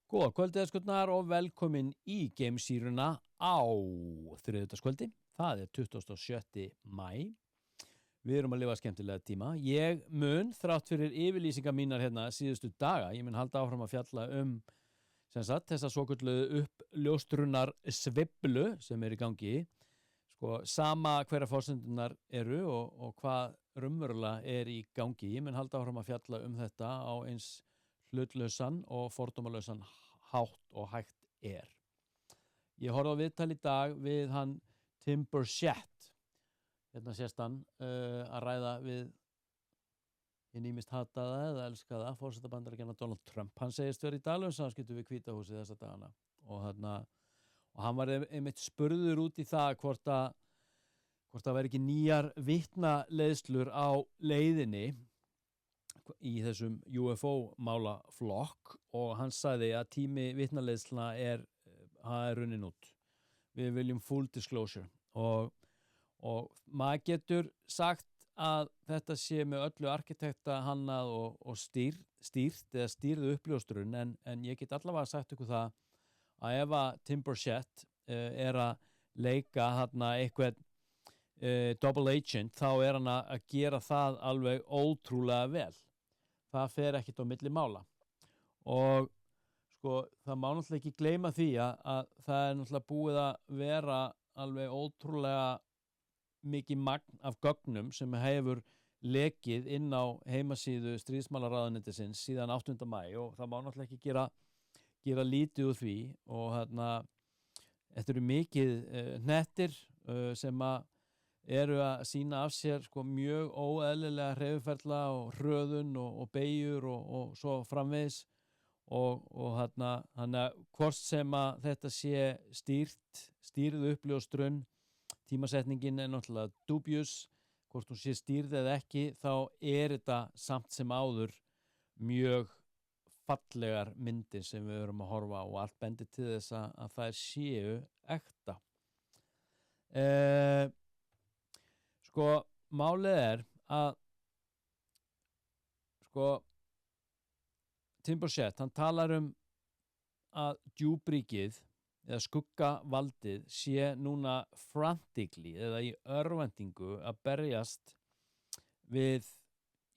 Góða kvöldið skutnar og velkomin í Gamesýruna á þriðjudagskvöldi. Það 27. maí. Við erum að lifa skemmtilega tíma. Ég mun, þrátt fyrir yfirlýsingar mínar hérna síðustu daga, ég mun halda áfram að fjalla þessa svokölluðu uppljóstrunar sveiflu sem í gangi. Sama hverja forsendunar eru og hvað raunverulega í gangi. Ég mun halda áfram að fjalla þetta á eins hlutlausan og fordómalausan hátt og hægt Ég horfði á viðtal í dag við hann Tim Burchett, hérna sést hann að ræða við hinn ýmist hataða eða elskaða forseta Bandaríkjanna Donald Trump. Hann segist vera í dalum samskiptum við Hvíta húsið þessa dagana og hann var einmitt spurður út í það hvort það væri ekki nýjar vitnaleiðslur á leiðinni í þessum UFO-málaflokk og hann sagði að tími vitnaleiðslna runnin út. Við viljum full disclosure og maður getur sagt að þetta sé með öllu arkitekta hannað og stýrt eða stýrðu uppljóstrun en ég get allavega sagt ykkur það að ef að Tim Burchett að leika þarna eitthvað double agent þá hann að gera það alveg ótrúlega vel. Það fer ekkert á milli mála og það má náttúrulega ekki gleyma því að það náttúrulega búið að vera alveg ótrúlega mikið magn af gögnum sem hefur lekið inn á heimasíðu stríðsmálaráðuneytisins síðan 8. maí og það má náttúrulega ekki gera lítið úr því og þetta eru mikið hnettir sem eru að sýna af sér mjög óeðlilega hreyfiferla og hröðun og beygjur og svo framvegis og hvort sem að þetta sé stýrð uppljóstrun, tímasetningin náttúrulega dubious, hvort hún sé stýrð eða ekki, þá þetta samt sem áður mjög fallegar myndir sem við erum að horfa á og allt bendir til þess að þær séu ekta. Málið að Tim Burchett, hann talar að djúpríkið eða skuggavaldið sé núna frantically eða í örvæntingu að berjast við,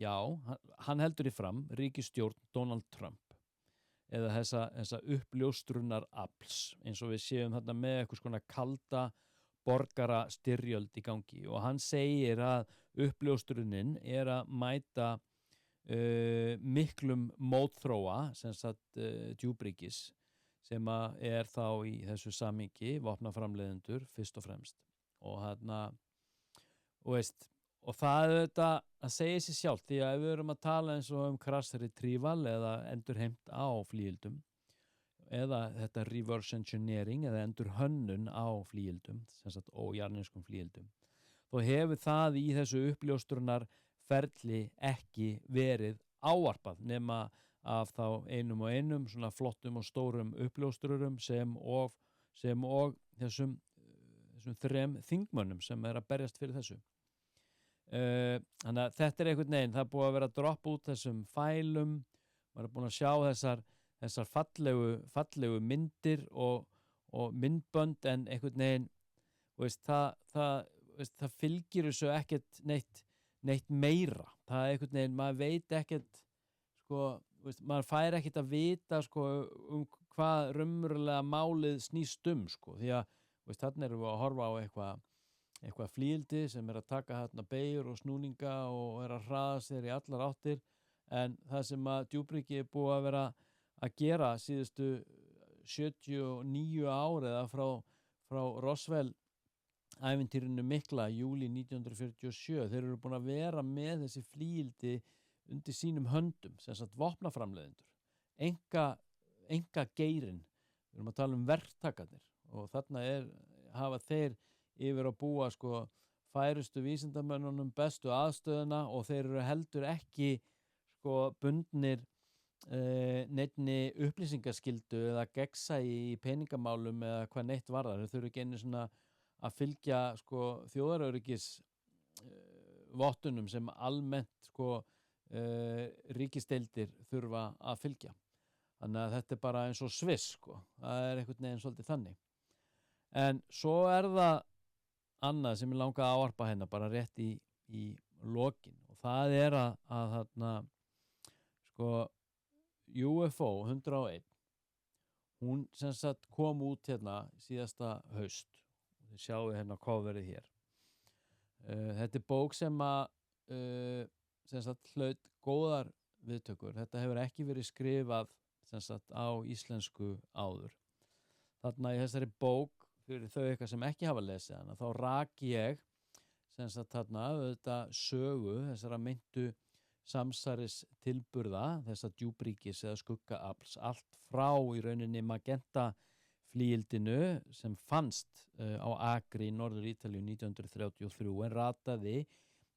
hann heldur í fram ríkisstjórn Donald Trump eða þessa uppljóstrunar afls eins og við séum þarna með eitthvað svona kalda borgara styrjöld í gangi og hann segir að uppljóstrunin að mæta miklum mótþróa sem sagt djúpríkis sem þá í þessu samhengi vopnaframleiðendur fyrst og fremst og það þetta að segja sér sjálft því að ef við erum að tala eins og crash retrieval eða endurheimt á flygildum eða þetta reverse engineering eða endurhönnun á flygildum sem sagt ójarnískum flygildum þá hefur það í þessu uppljóstrunar ferli ekki verið ávarpað nema af þá einum svona flottum og stórum uppljóstrurum sem og þessum þrem þingmönnum sem að berjast fyrir þessu. Þannig að þetta einhvern veginn, það búið að vera að droppa út þessum fælum, maður búin að sjá þessar fallegu myndir og myndbönd en einhvern veginn það fylgir þessu ekkert neitt meira. Það einhvern veginn, maður veit ekkert maður fær ekkert að vita hvað raunverulega málið snýst því að þarna erum við að horfa á eitthvað flygildi sem að taka þarna beygjur og snúninga og að hraða sér í allar áttir en það sem að djúpríki búið að vera að gera síðustu 79 ár eða frá Roswell ævintýrinu mikla júlí 1947 þeir eru búin að vera með þessi flygildi undir sínum höndum sem sagt vopnaframleiðendur enga geirinn við erum að tala verktakarnir og þarna hafa þeir yfir að búa færustu vísindamönnunum bestu aðstöðuna og þeir eru heldur ekki bundnir neinni upplýsingaskyldu eða gegnsæi í peningamálum eða hvað neitt varðar þeir eru ekki einu svona að fylgja þjóðaröryggis vottunum sem almennt ríkisdeildir þurfa að fylgja. þannig að þetta bara eins og Sviss sko. Það einhvern veginn svolítið þannig en svo það annað sem ég langa að ávarpa hérna bara rétt í lokin og það að þarna sko UFO 101 hún sem sagt kom út hérna síðasta haust þið sjáu hérna coverið hér þetta bók sem sem sagt hlaut góðar viðtökur, þetta hefur ekki verið skrifað sem sagt á íslensku áður þarna í þessari bók fyrir þau eitthvað sem ekki hafa lesið hana þá rak ég sem sagt þarna auðvitað sögu þessara meintu samsæris tilburða þessa djúpríkis eða skuggaafls allt frá í rauninni Magenta flygildinu sem fannst á Akri í Norður Ítalíu 1933 en rataði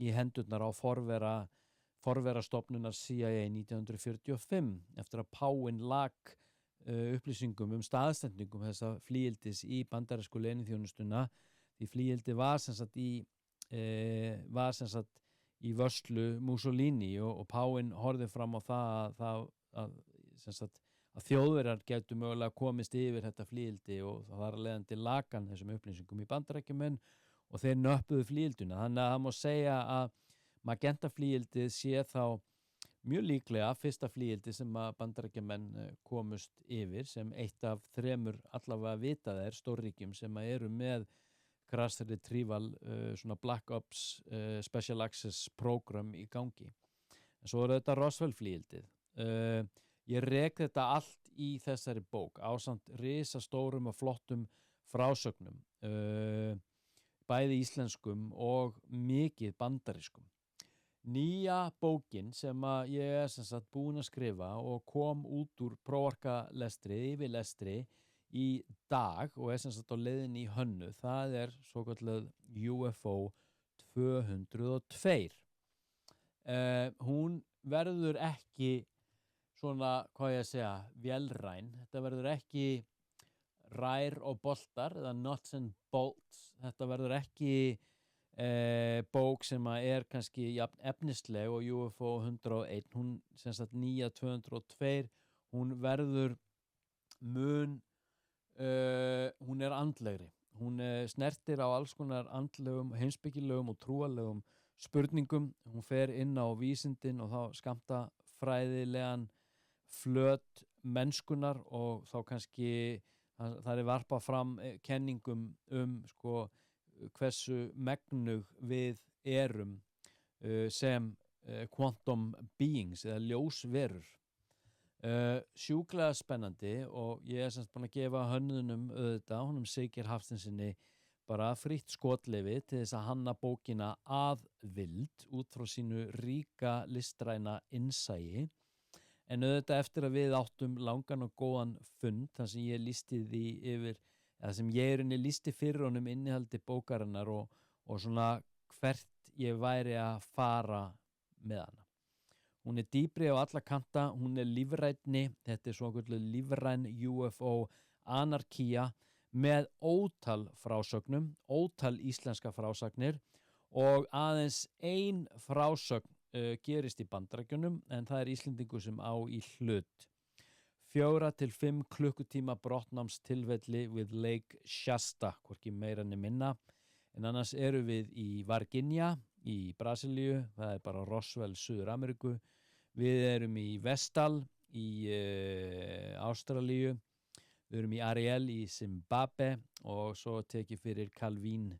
í hendurnar á forvera stofnunar CIA 1945 eftir að páinn lag upplýsingum staðsendingum þessa flygildis í bandarísku leyniþjónustuna því flygildi var sem sagt í vörslu Mussolini og páinn horfði fram á það að Þjóðverjar gætu mögulega komist yfir þetta flygildi og það var leiðandi lagan þessum upplýsingum í Bandaríkjumenn og þeir nöppuðu flygilduna þannig að það má segja að Magenta flygildið sé þá mjög líklega fyrsta flygildi sem að Bandaríkjamenn komust yfir sem eitt af 3 allavega vitað stórríkjum sem eru með Crash Retrieval svona Black Ops Special Access program í gangi. En svo þetta Roswell flygildið. Ég rek þetta allt í þessari bók ásamt risastórum og flottum frásögnum bæði íslenskum og mikið bandarískum. Nýja bókin sem að ég sem sagt búin að skrifa og kom út úr prófarkalestri, yfirlestri í dag og sem sagt á leiðinni í hönnu, það svokallað UFO 202. Hún verður ekki svona, hvað ég að segja, vélræn. Þetta verður ekki rær og boltar eða nuts and bolts. Þetta verður ekki bók sem að kannski jafn efnisleg og UFO 101 hún sem sagt nýja 202 hún verður mun hún andlegri hún snertir á alls konar andlegum, heimspekilegum og trúarlegum spurningum, hún fer inn á vísindin og þá skammtafræðilegan flöt mennskunar og þá kannski það varpað fram kenningum sko hversu megnug við erum sem quantum beings eða ljósverur. Sjúklega spennandi og ég semst búin að gefa hönnunum auðvitað, honum Siggeir Hafsteinsinni bara frítt skotleyfi til þess að hanna bókina að vild út frá sínu ríka listræna innsæi en auðvitað eftir að við áttum langan og góðan fund þar sem ég lýsti því yfir eða sem ég lýsti fyrir honum innihaldi bókarinnar og svona hvert ég væri að fara með hana. Hún dýpri á alla kanta, hún lífrænni, þetta svokölluð lífræn UFO anarkía með ótal frásögnum, ótal íslenska frásagnir og aðeins ein frásögn gerist í Bandaríkjunum en það Íslendingur sem á í hlut. 4 til 5 klukkutíma brottnámstilfelli við Lake Shasta, hvorki meira né minna. En annars eru við í Virginia, í Brasilíu, það bara Roswell, Suður-Ameríku. Við erum í Vestal, í Ástralíu. Við erum í Ariel, í Zimbabwe og svo tekið fyrir Calvin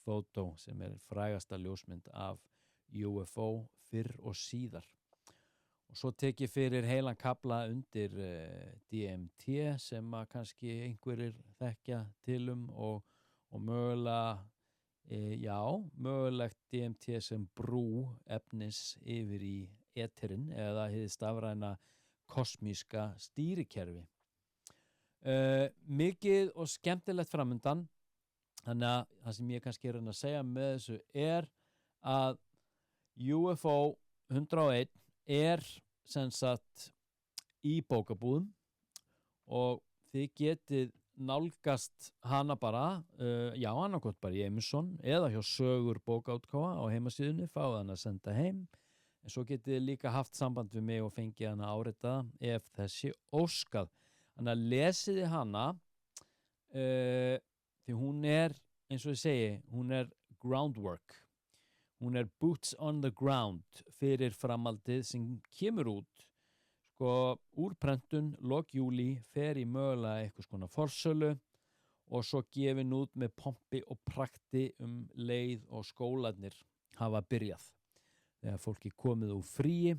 Photo sem frægasta ljósmynd af UFO fyrr og síðar. Og svo tekið fyrir heilan kafla undir DMT sem að kannski einhverjir þekkja til og mögulega, mögulegt DMT sem brú efnis yfir í éterinn eða hið stafræna kosmíska stýrikerfi. Mikið og skemmtilegt framundan, þannig að það sem ég kannski að segja með þessu að UFO 101 sem sagt í bókabúðum og þið getið nálgast hana bara, annarkot bara í Amazon eða hjá Sögur bókaútgáfa á heimasíðunni, fáið hana að senda heim en svo getið þið líka haft samband við mig og fengið hana áritaða ef þessi óskað. Þannig að lesið þið hana því hún eins og ég segi, hún groundwork. Hún boots on the ground fyrir framhaldið sem kemur út úr prentun, lok júlí, fer í mögulega eitthvað skona forsölu og svo gefin út með pompi og prakti leið og skólarnir hafa byrjað. Þegar fólki komið úr fríi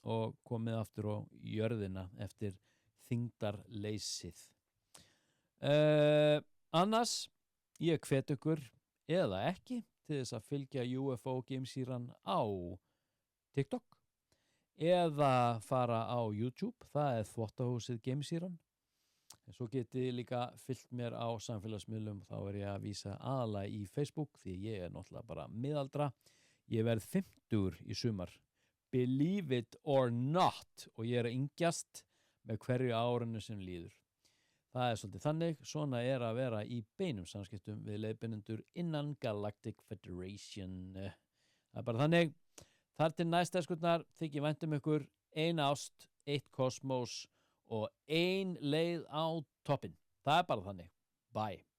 og komið aftur á jörðina eftir þyngdarleysið. Annars, ég hvet ykkur eða ekki til þess að fylgja UFO Gamesýran á TikTok eða fara á YouTube, það Þvottahúsið Gamesýran. Svo getið líka fylgt mér á samfélagsmiðlum, þá ég að vísa aðalega í Facebook því ég náttúrulega bara miðaldra. Ég verð 50 í sumar, believe it or not, og ég að yngjast með hverju árinu sem líður. Það svolítið þannig, svona að vera í beinum samskiptum við leiðbeinendur innan Galactic Federation. Það bara þannig. Þar til næsta skutnar þykir vænt ykkur, ein ást, eitt kosmós og ein leið á toppinn. Það bara þannig. Bye.